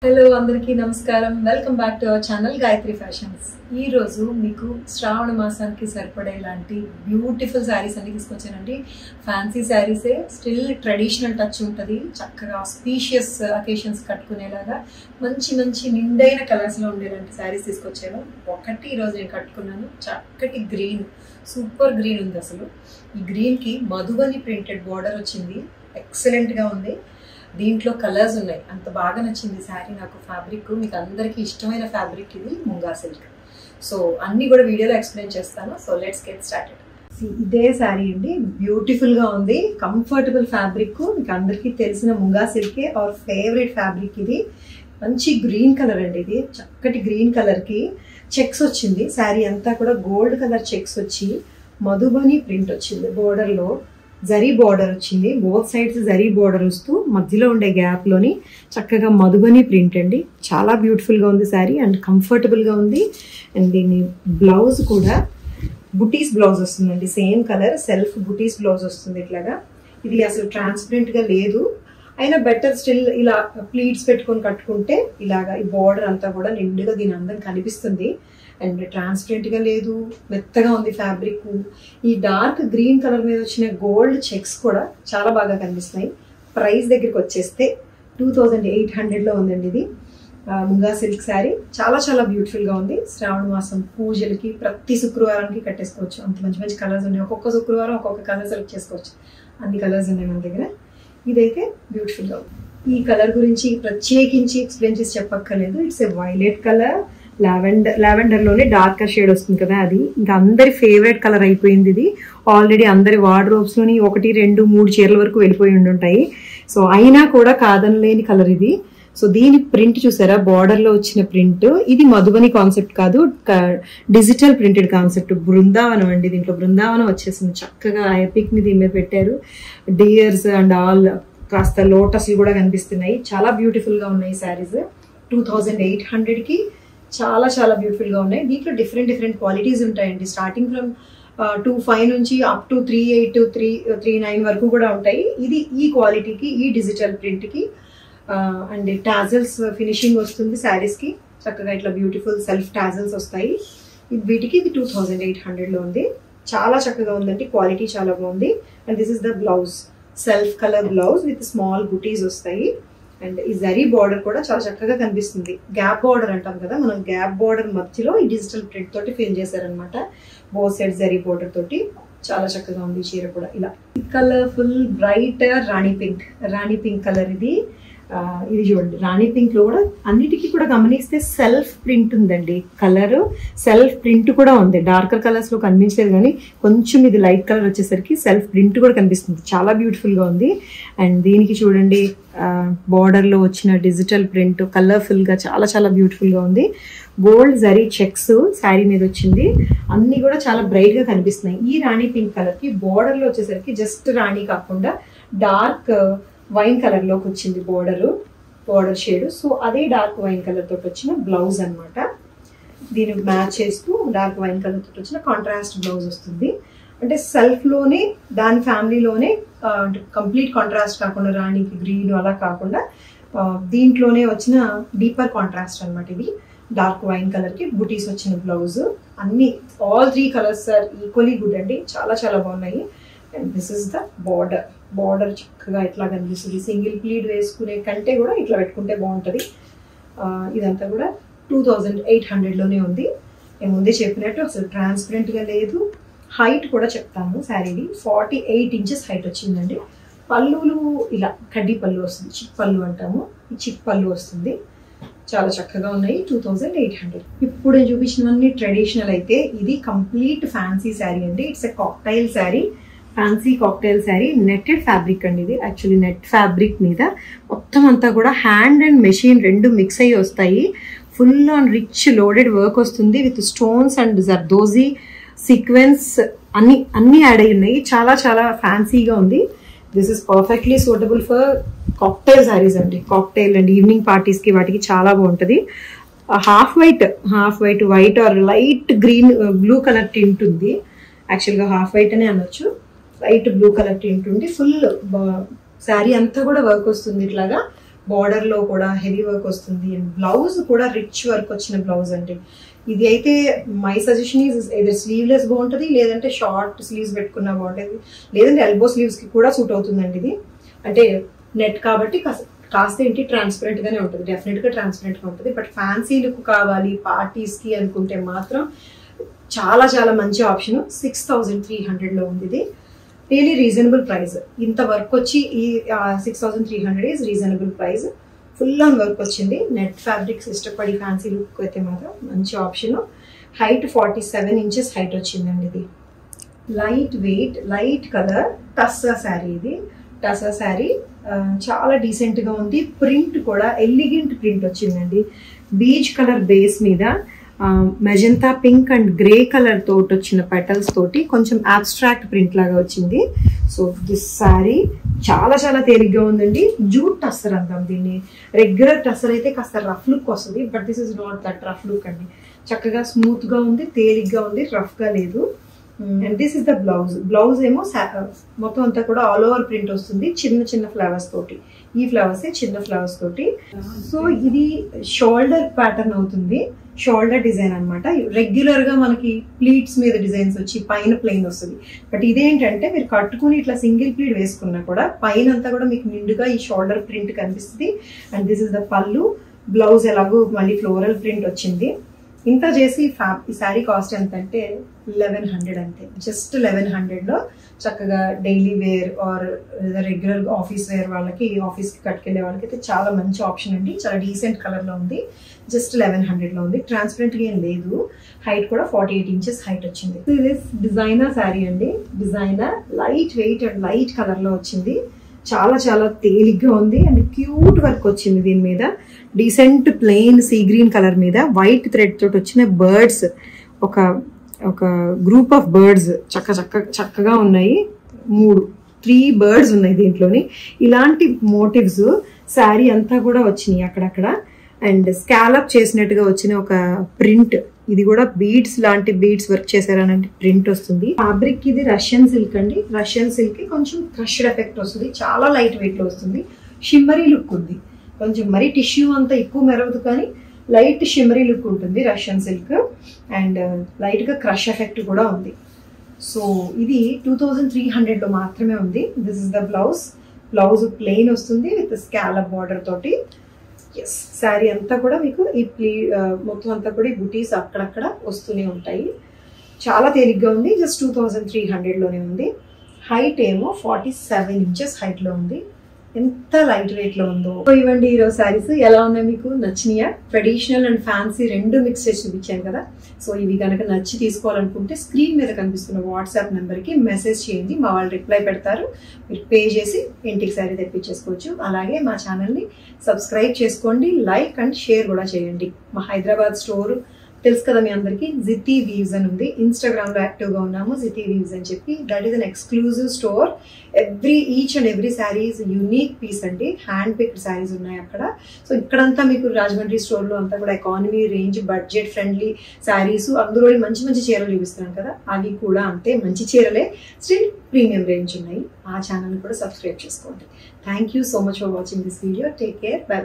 Hello అందరికీ నమస్కారం. Welcome back to our channel Gayatri fashions. ఈ రోజు మీకు శ్రావణ మాసానికి సరిపడేలాంటి బ్యూటిఫుల్ శారీస్ అన్ని తీసుకొచ్చానండి. ఫ్యాన్సీ శారీసే, స్టిల్ ట్రెడిషనల్ టచ్ ఉంటుంది. చక్కగా స్పీషియస్ అకేషన్స్ కట్టుకునేలాగా మంచి మంచి నిండైన కలర్స్లో ఉండేలాంటి శారీస్ తీసుకొచ్చాను. ఒకటి ఈరోజు నేను కట్టుకున్నాను. చక్కటి గ్రీన్, సూపర్ గ్రీన్ ఉంది. అసలు ఈ గ్రీన్కి మధుబని ప్రింటెడ్ బార్డర్ వచ్చింది. ఎక్సలెంట్గా ఉంది. దీంట్లో కలర్స్ ఉన్నాయి. అంత బాగా నచ్చింది శారీ నాకు. ఫ్యాబ్రిక్ మీకు అందరికీ ఇష్టమైన ఫ్యాబ్రిక్ ఇది, ముంగా సిల్క్. సో అన్ని కూడా వీడియోలో ఎక్స్ప్లెయిన్ చేస్తాను. So let's get started. ఇదే శారీ అండి, బ్యూటిఫుల్గా ఉంది. కంఫర్టబుల్ ఫ్యాబ్రిక్, మీకు అందరికీ తెలిసిన ముంగా సిల్కే అవర్ ఫేవరెట్ ఫ్యాబ్రిక్. ఇది మంచి గ్రీన్ కలర్ అండి. ఇది చక్కటి గ్రీన్ కలర్కి చెక్స్ వచ్చింది. శారీ అంతా కూడా గోల్డ్ కలర్ చెక్స్ వచ్చి మధుబని ప్రింట్ వచ్చింది. బోర్డర్లో జరీ బార్డర్ వచ్చింది. బోత్ సైడ్స్ జరీ బార్డర్ వస్తూ మధ్యలో ఉండే గ్యాప్లోని చక్కగా మధుబని ప్రింట్ అండి. చాలా బ్యూటిఫుల్గా ఉంది శారీ అండ్ కంఫర్టబుల్గా ఉంది. అండ్ దీని బ్లౌజ్ కూడా బుటీస్ బ్లౌజ్ వస్తుందండి. సేమ్ కలర్ సెల్ఫ్ బుటీస్ బ్లౌజ్ వస్తుంది. ఇట్లాగా ఇది అసలు ట్రాన్స్పరెంట్గా లేదు, అయినా బెటర్ స్టిల్ ఇలా ప్లీట్స్ పెట్టుకొని కట్టుకుంటే ఇలాగా ఈ బార్డర్ అంతా కూడా నిండుగా దీని అందం కనిపిస్తుంది. అండ్ ట్రాన్స్పరెంట్గా లేదు, మెత్తగా ఉంది ఫ్యాబ్రిక్. ఈ డార్క్ గ్రీన్ కలర్ మీద వచ్చిన గోల్డ్ చెక్స్ కూడా చాలా బాగా కనిపిస్తున్నాయి. ప్రైస్ దగ్గరికి వచ్చేస్తే 2800లో ఉందండి. ఇది ముంగా సిల్క్ శారీ చాలా చాలా బ్యూటిఫుల్గా ఉంది. శ్రావణ మాసం పూజలకి ప్రతి శుక్రవారానికి కట్టేసుకోవచ్చు. అంత మంచి మంచి కలర్స్ ఉన్నాయి. ఒక్కొక్క శుక్రవారం ఒక్కొక్క కలర్ సెలెక్ట్ చేసుకోవచ్చు. అన్ని కలర్స్ ఉన్నాయి మన దగ్గర. ఇదైతే బ్యూటిఫుల్గా ఉంది. ఈ కలర్ గురించి ప్రత్యేకించి ఎక్స్ప్లెయిన్ చేసి చెప్పక్కర్లేదు. It's a violet colour. లావెండర్లోనే డార్కర్ షేడ్ వస్తుంది కదా, అది ఇంకా అందరి ఫేవరెట్ కలర్ అయిపోయింది. ఇది ఆల్రెడీ అందరి వార్డ్రోబ్స్లోని 1, 2, 3 చీరల వరకు వెళ్ళిపోయి ఉండుంటాయి. సో అయినా కూడా కాదనలేని కలర్ ఇది. సో దీని ప్రింట్ చూసారా, బార్డర్లో వచ్చిన ప్రింట్. ఇది మధుబని కాన్సెప్ట్ కాదు, డిజిటల్ ప్రింటెడ్ కాన్సెప్ట్. బృందావనం అండి. దీంట్లో బృందావనం వచ్చేసింది. చక్కగా ఎపిక్ ని దీని మీద పెట్టారు. డియర్స్ అండ్ ఆల్ కాస్త లోటస్లు కూడా కనిపిస్తున్నాయి. చాలా బ్యూటిఫుల్గా ఉన్నాయి శారీస్. 2800కి చాలా చాలా బ్యూటిఫుల్గా ఉన్నాయి. దీంట్లో డిఫరెంట్ క్వాలిటీస్ ఉంటాయండి. స్టార్టింగ్ ఫ్రమ్ 25 నుంచి అప్ టు 38, 39 వరకు కూడా ఉంటాయి. ఇది ఈ క్వాలిటీకి, ఈ డిజిటల్ ప్రింట్కి అండ్ టాజల్స్ ఫినిషింగ్ వస్తుంది శారీస్కి. చక్కగా ఇట్లా బ్యూటిఫుల్ సెల్ఫ్ టాజల్స్ వస్తాయి. వీటికి ఇది 2800లో ఉంది. చాలా చక్కగా ఉందండి. క్వాలిటీ చాలా బాగుంది. And this is the blouse, self colour blouse with small బుటీస్ వస్తాయి. అండ్ ఈ జరీ బార్డర్ కూడా చాలా చక్కగా కనిపిస్తుంది. గ్యాప్ బార్డర్ అంటాం కదా మనం, గ్యాప్ బార్డర్ మధ్యలో ఈ డిజిటల్ ప్రింట్ తోటి ఫిల్ చేశారనమాట. బోత్ సైడ్ జరీ బార్డర్ తోటి చాలా చక్కగా ఉంది. ఈ చీర కూడా ఇలా కలర్ఫుల్ బ్రైట్ రాణి పింక్ కలర్. ఇది చూడండి, రాణి పింక్ లో కూడా అన్నిటికీ కూడా గమనిస్తే సెల్ఫ్ ప్రింట్ ఉందండి. కలర్ సెల్ఫ్ ప్రింట్ కూడా ఉంది. డార్కర్ కలర్స్ లో కనిపించలేదు, కానీ కొంచెం ఇది లైట్ కలర్ వచ్చేసరికి సెల్ఫ్ ప్రింట్ కూడా కనిపిస్తుంది. చాలా బ్యూటిఫుల్ గా ఉంది. అండ్ దీనికి చూడండి, బార్డర్ లో వచ్చిన డిజిటల్ ప్రింట్ కలర్ఫుల్ గా చాలా చాలా బ్యూటిఫుల్ గా ఉంది. గోల్డ్ జరీ చెక్స్ శారీ మీద వచ్చింది. అన్ని కూడా చాలా బ్రైట్ గా కనిపిస్తున్నాయి. ఈ రాణి పింక్ కలర్ కి బార్డర్ లో వచ్చేసరికి జస్ట్ రాణి కాకుండా డార్క్ వైన్ కలర్ లోకి వచ్చింది బార్డర్ షేడ్. సో అదే డార్క్ వైన్ కలర్ తోటి వచ్చిన బ్లౌజ్ అనమాట. దీనికి మ్యాచ్ చేస్తూ డార్క్ వైన్ కలర్ తోటి వచ్చిన కాంట్రాస్ట్ బ్లౌజ్ వస్తుంది. అంటే సెల్ఫ్ లోనే దాని ఫ్యామిలీలోనే కంప్లీట్ కాంట్రాస్ట్ కాకుండా, రాణికి గ్రీన్ అలా కాకుండా దీంట్లోనే వచ్చిన డీపర్ కాంట్రాస్ట్ అనమాట. ఇది డార్క్ వైన్ కలర్ కి బుటీస్ వచ్చిన బ్లౌజ్. అన్ని all 3 colours are equally good అండి. చాలా చాలా బాగున్నాయి. And this is the border చక్కగా ఇట్లా కనిపిస్తుంది. సింగిల్ ప్లీడ్ వేసుకునే కంటే కూడా ఇట్లా పెట్టుకుంటే బాగుంటుంది. ఇదంతా కూడా 2800లోనే ఉంది. నేను ముందే చెప్పినట్టు అసలు ట్రాన్స్పరెంట్గా లేదు. హైట్ కూడా చెప్తాను. శారీది 48 ఇంచెస్ హైట్ వచ్చిందండి. పళ్ళులు ఇలా కడ్డీ పళ్ళు వస్తుంది, చిక్ పళ్ళు అంటాము. ఈ చిక్ పళ్ళు వస్తుంది. చాలా చక్కగా ఉన్నాయి. 2800. ఇప్పుడు నేను చూపించినవన్నీ ట్రెడిషనల్ అయితే ఇది కంప్లీట్ ఫ్యాన్సీ శారీ అండి. It's a cocktail sari, fancy cocktail sari. Netted fabric అండి ఇది. యాక్చువల్లీ నెట్ ఫ్యాబ్రిక్ మీద మొత్తం అంతా కూడా హ్యాండ్ అండ్ మెషిన్ రెండు మిక్స్ అయ్యి వస్తాయి. Full on rich loaded work వస్తుంది with stones and zardozi sequence అన్ని యాడ్ అయి ఉన్నాయి. చాలా చాలా ఫ్యాన్సీగా ఉంది. This is perfectly suitable for cocktail saris అండి. కాక్టైల్ అండ్ ఈవినింగ్ పార్టీస్కి వాటికి చాలా బాగుంటుంది. Half white or light green blue colour tint ఉంది. యాక్చువల్గా హాఫ్ వైట్ అనే అనొచ్చు. లైట్ బ్లూ కలర్ టింట్ ఉంది. ఫుల్ శారీ అంతా కూడా వర్క్ వస్తుంది. ఇట్లాగా బార్డర్లో కూడా హెవీ వర్క్ వస్తుంది. అండ్ బ్లౌజ్ కూడా రిచ్ వర్క్ వచ్చిన బ్లౌజ్ అండి. ఇది అయితే my suggestion is either sleeveless బాగుంటుంది, లేదంటే షార్ట్ స్లీవ్స్ పెట్టుకున్నా బాగుంటుంది, లేదంటే ఎల్బో స్లీవ్స్కి కూడా సూట్ అవుతుందండి. ఇది అంటే నెట్ కాబట్టి కాస్త ఏంటి ట్రాన్స్పరెంట్ గానే ఉంటుంది, డెఫినెట్ గా ట్రాన్స్పరెంట్ గా ఉంటుంది. బట్ ఫ్యాన్సీ లుక్ కావాలి పార్టీస్ కి అనుకుంటే మాత్రం చాలా చాలా మంచి ఆప్షన్. 6300 లో ఉంది ఇది. Really reasonable price. ఇంత వర్క్ వచ్చి ఈ 6300 is reasonable price. Full on work వచ్చింది. నెట్ ఫ్యాబ్రిక్స్ ఇష్టపడి ఫ్యాన్సీ లుక్ అయితే మాత్రం మంచి ఆప్షన్. హైట్ 47 ఇంచెస్ హైట్ వచ్చిందండి. ఇది light weight light colour tussar sari. ఇది టసా శారీ చాలా డీసెంట్ గా ఉంది. ప్రింట్ కూడా ఎలిగెంట్ ప్రింట్ వచ్చిందండి. బీచ్ కలర్ బేస్ మీద magenta pink and grey colour తోటి వచ్చిన పెటల్స్ తోటి కొంచెం అబ్స్ట్రాక్ట్ ప్రింట్ లాగా వచ్చింది. సో దిస్ శారీ చాలా చాలా తేలిగ్గా ఉందండి. జూట్ టస్సర్ అంటాం దీన్ని. రెగ్యులర్ టస్సర్ అయితే కాస్త రఫ్ లుక్ వస్తుంది, but this is not that rough look అండి. చక్కగా స్మూత్ గా ఉంది, తేలిగ్గా ఉంది, రఫ్ గా లేదు. And this is the blouse. Blouse ఏమో మొత్తం అంతా కూడా ఆల్ ఓవర్ ప్రింట్ వస్తుంది, చిన్న చిన్న ఫ్లవర్స్ తోటి. ఈ ఫ్లవర్స్ చిన్న ఫ్లవర్స్ తోటి. సో ఇది షోల్డర్ ప్యాటర్న్ అవుతుంది, షోల్డర్ డిజైన్ అనమాట. రెగ్యులర్ గా మనకి ప్లీట్స్ మీద డిజైన్స్ వచ్చి పైన ప్లెయిన్ వస్తుంది. బట్ ఇదేంటంటే మీరు కట్టుకుని ఇట్లా సింగిల్ ప్లీట్ వేసుకున్నా కూడా పైన అంతా కూడా మీకు నిండుగా ఈ షోల్డర్ ప్రింట్ కనిపిస్తుంది. అండ్ దిస్ ఇస్ ద పళ్ళు. బ్లౌజ్ ఎలాగో మళ్ళీ ఫ్లోరల్ ప్రింట్ వచ్చింది. ఇంత చేసి ఈ శారీ కాస్ట్ ఎంత అంటే 1100 అంతే. జస్ట్ 1100 లో చక్కగా daily wear or regular office wear వాళ్ళకి, ఆఫీస్కి కట్టుకెళ్లే వాళ్ళకి అయితే చాలా మంచి ఆప్షన్ అండి. చాలా డీసెంట్ కలర్ లో ఉంది. జస్ట్ 1100 లో ఉంది. ట్రాన్స్పరెంట్ గా ఏం లేదు. హైట్ కూడా 48 ఇంచెస్ హైట్ వచ్చింది. ఇది డిజైనర్ శారీ అండి. Designer light weight and light colour లో వచ్చింది. చాలా చాలా తేలిగ్గా ఉంది అండ్ క్యూట్ వర్క్ వచ్చింది దీని మీద. Decent plain sea green colour మీద వైట్ థ్రెడ్ తోటి వచ్చిన బర్డ్స్, ఒక గ్రూప్ ఆఫ్ బర్డ్స్ చక్కగా ఉన్నాయి. 3 బర్డ్స్ ఉన్నాయి దీంట్లోని. ఇలాంటి మోటివ్స్ శారీ అంతా కూడా వచ్చినాయి అక్కడక్కడ. అండ్ స్కాలప్ చేసినట్టుగా వచ్చిన ఒక ప్రింట్. ఇది కూడా బీడ్స్ లాంటి బీడ్స్ వర్క్ చేశారనంటే ప్రింట్ వస్తుంది. ఫ్యాబ్రిక్ ఇది రష్యన్ సిల్క్ అండి. రష్యన్ సిల్క్ కి కొంచెం క్రష్డ్ ఎఫెక్ట్ వస్తుంది. చాలా లైట్ వెయిట్ లో వస్తుంది. షిమ్మరీ లుక్ ఉంది. కొంచెం మరీ టిష్యూ అంతా ఎక్కువ మెరవదు, కానీ లైట్ షిమ్మరీ లుక్ ఉంటుంది రష్యన్ సిల్క్. అండ్ లైట్ గా క్రష్ ఎఫెక్ట్ కూడా ఉంది. సో ఇది 2300 లో మాత్రమే ఉంది. This is the blouse. Blouse plain వస్తుంది విత్ స్కాలప్ బార్డర్ తోటి. ఎస్, శారీ అంతా కూడా మీకు ఈ మొత్తం అంతా కూడా ఈ బుటీస్ అక్కడక్కడ వస్తూనే ఉంటాయి. చాలా తేలిగ్గా ఉంది. జస్ట్ 2300 లోనే ఉంది. హైట్ ఏమో 47 ఇంచెస్ హైట్ లో ఉంది. ఎంత లైట్ వెయిట్ లో ఉందో. ఇవ్వండి ఈరోజు శారీస్ ఎలా ఉన్నాయి, మీకు నచ్చినాయా? ట్రెడిషనల్ అండ్ ఫ్యాన్సీ రెండు మిక్స్ చేసి చూపించాను కదా. సో ఇవి కనుక నచ్చి తీసుకోవాలనుకుంటే స్క్రీన్ మీద కనిపిస్తున్న వాట్సాప్ నెంబర్కి మెసేజ్ చేయండి. మా వాళ్ళు రిప్లై పెడతారు. మీరు పే చేసి ఇంటికి శారీ తెప్పించేసుకోవచ్చు. అలాగే మా ఛానల్ని సబ్స్క్రైబ్ చేసుకోండి, లైక్ అండ్ షేర్ కూడా చేయండి. మా హైదరాబాద్ స్టోర్ తెలుసు కదా మీ అందరికీ, జితి వీవ్స్ అని ఉంది. ఇన్స్టాగ్రామ్ లో యాక్టివ్ గా ఉన్నాము, జితి వీవ్స్ అని చెప్పి. That is an exclusive store. Each and every saris unique piece అండి. హ్యాండ్ పిక్డ్ శారీస్ ఉన్నాయి అక్కడ. సో ఇక్కడంతా మీకు రాజమండ్రి స్టోర్ లో అంతా కూడా economy range, budget friendly saris, అందులో మంచి మంచి చీరలు చూపిస్తున్నాం కదా, అవి కూడా అంతే మంచి చీరలే. స్టిల్ ప్రీమియం రేంజ్ ఉన్నాయి. ఆ ఛానల్ కూడా సబ్స్క్రైబ్ చేసుకోండి. Thank you so much for watching this video. Take care. By.